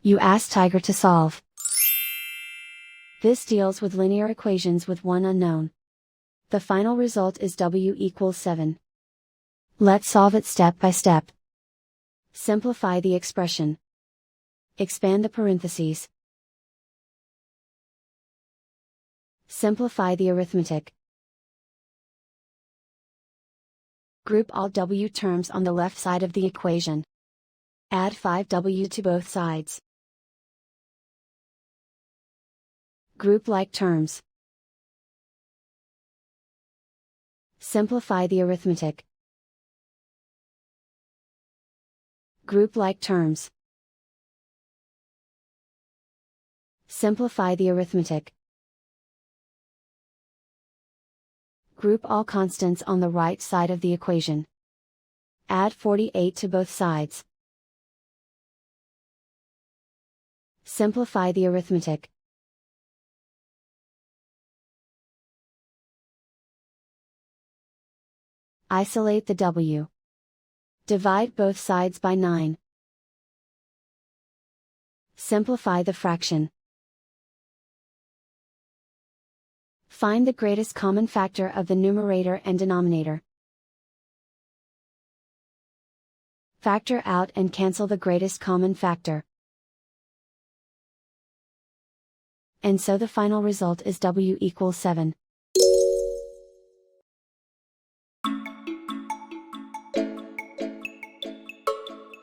You ask Tiger to solve. This deals with linear equations with one unknown. The final result is w equals 7. Let's solve it step by step. Simplify the expression. Expand the parentheses. Simplify the arithmetic. Group all w terms on the left side of the equation. Add 5w to both sides. Group like terms. Simplify the arithmetic. Group like terms. Simplify the arithmetic. Group all constants on the right side of the equation. Add 48 to both sides. Simplify the arithmetic. Isolate the w. Divide both sides by 9. Simplify the fraction. Find the greatest common factor of the numerator and denominator. Factor out and cancel the greatest common factor. And so the final result is w equals 7.